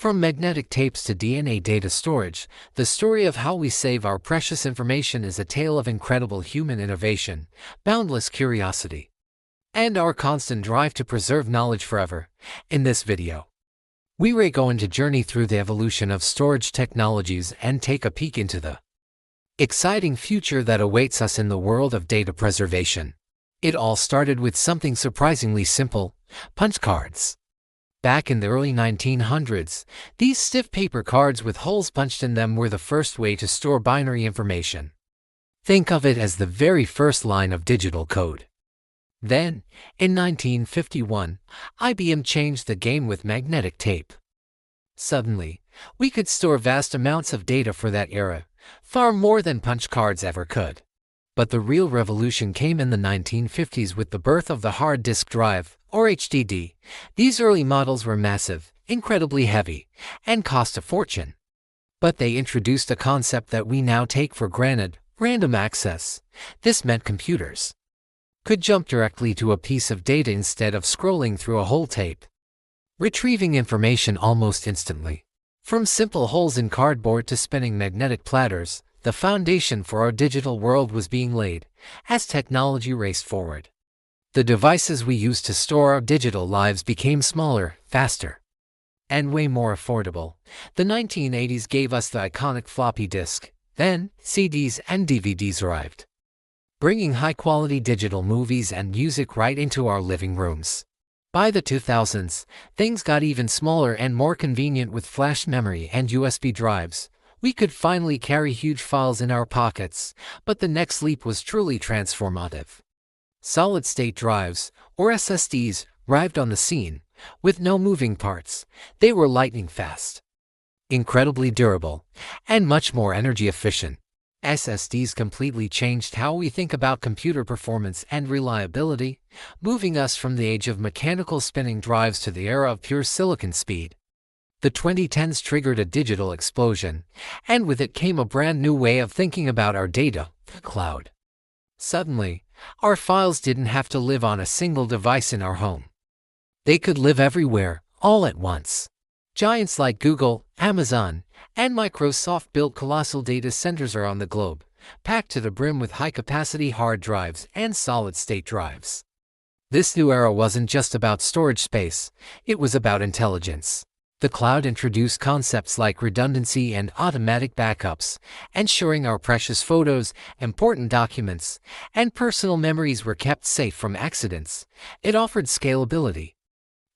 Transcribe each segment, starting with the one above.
From magnetic tapes to DNA data storage, the story of how we save our precious information is a tale of incredible human innovation, boundless curiosity, and our constant drive to preserve knowledge forever. In this video, we are going to journey through the evolution of storage technologies and take a peek into the exciting future that awaits us in the world of data preservation. It all started with something surprisingly simple: punch cards. Back in the early 1900s, these stiff paper cards with holes punched in them were the first way to store binary information. Think of it as the very first line of digital code. Then, in 1951, IBM changed the game with magnetic tape. Suddenly, we could store vast amounts of data for that era, far more than punch cards ever could. But the real revolution came in the 1950s with the birth of the hard disk drive, or HDD. These early models were massive, incredibly heavy, and cost a fortune. But they introduced a concept that we now take for granted: random access. This meant computers could jump directly to a piece of data instead of scrolling through a whole tape, retrieving information almost instantly. From simple holes in cardboard to spinning magnetic platters, the foundation for our digital world was being laid as technology raced forward. The devices we use to store our digital lives became smaller, faster, and way more affordable. The 1980s gave us the iconic floppy disk. Then, CDs and DVDs arrived, bringing high-quality digital movies and music right into our living rooms. By the 2000s, things got even smaller and more convenient with flash memory and USB drives. We could finally carry huge files in our pockets, but the next leap was truly transformative. Solid-state drives, or SSDs, arrived on the scene. With no moving parts, they were lightning fast, incredibly durable, and much more energy efficient. SSDs completely changed how we think about computer performance and reliability, moving us from the age of mechanical spinning drives to the era of pure silicon speed. The 2010s triggered a digital explosion, and with it came a brand new way of thinking about our data: the cloud. Suddenly, our files didn't have to live on a single device in our home. They could live everywhere, all at once. Giants like Google, Amazon, and Microsoft built colossal data centers around the globe, packed to the brim with high-capacity hard drives and solid-state drives. This new era wasn't just about storage space, it was about intelligence. The cloud introduced concepts like redundancy and automatic backups, ensuring our precious photos, important documents, and personal memories were kept safe from accidents. It offered scalability,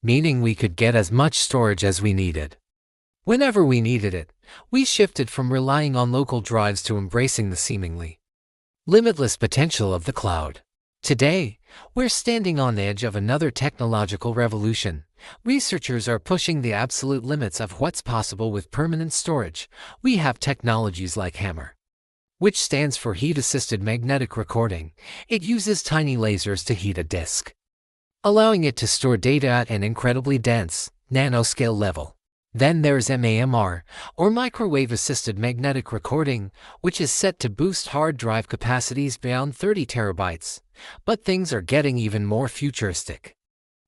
meaning we could get as much storage as we needed, whenever we needed it. We shifted from relying on local drives to embracing the seemingly limitless potential of the cloud. Today, we're standing on the edge of another technological revolution. Researchers are pushing the absolute limits of what's possible with permanent storage. We have technologies like HAMR, which stands for heat-assisted magnetic recording. It uses tiny lasers to heat a disk, allowing it to store data at an incredibly dense, nanoscale level. Then there's HAMR, or microwave-assisted magnetic recording, which is set to boost hard drive capacities beyond 30 terabytes. But things are getting even more futuristic.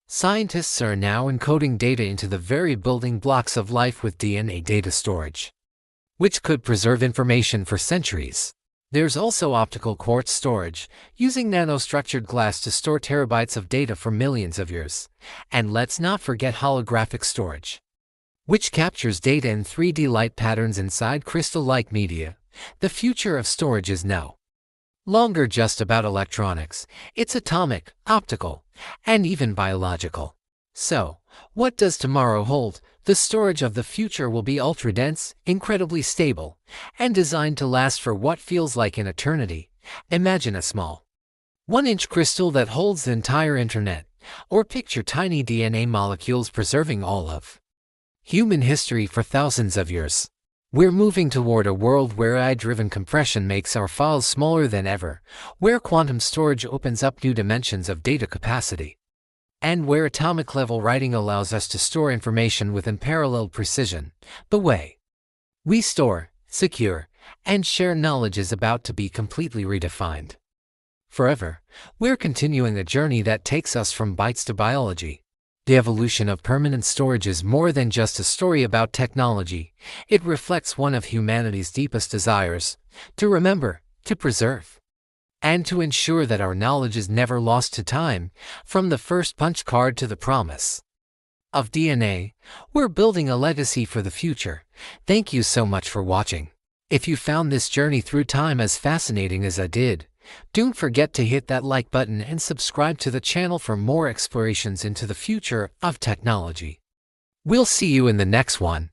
Scientists are now encoding data into the very building blocks of life with DNA data storage, which could preserve information for centuries. There's also optical quartz storage, using nanostructured glass to store terabytes of data for millions of years. And let's not forget holographic storage, which captures data in 3D light patterns inside crystal-like media. The future of storage is no longer just about electronics. It's atomic, optical, and even biological. So, what does tomorrow hold? The storage of the future will be ultra-dense, incredibly stable, and designed to last for what feels like an eternity. Imagine a small 1-inch crystal that holds the entire internet, or picture tiny DNA molecules preserving all of human history for thousands of years. We're moving toward a world where AI-driven compression makes our files smaller than ever, where quantum storage opens up new dimensions of data capacity, and where atomic-level writing allows us to store information with unparalleled precision. The way we store, secure, and share knowledge is about to be completely redefined. Forever, we're continuing a journey that takes us from bytes to biology. The evolution of permanent storage is more than just a story about technology. It reflects one of humanity's deepest desires: to remember, to preserve, and to ensure that our knowledge is never lost to time. From the first punch card to the promise of DNA, we're building a legacy for the future. Thank you so much for watching. If you found this journey through time as fascinating as I did, don't forget to hit that like button and subscribe to the channel for more explorations into the future of technology. We'll see you in the next one.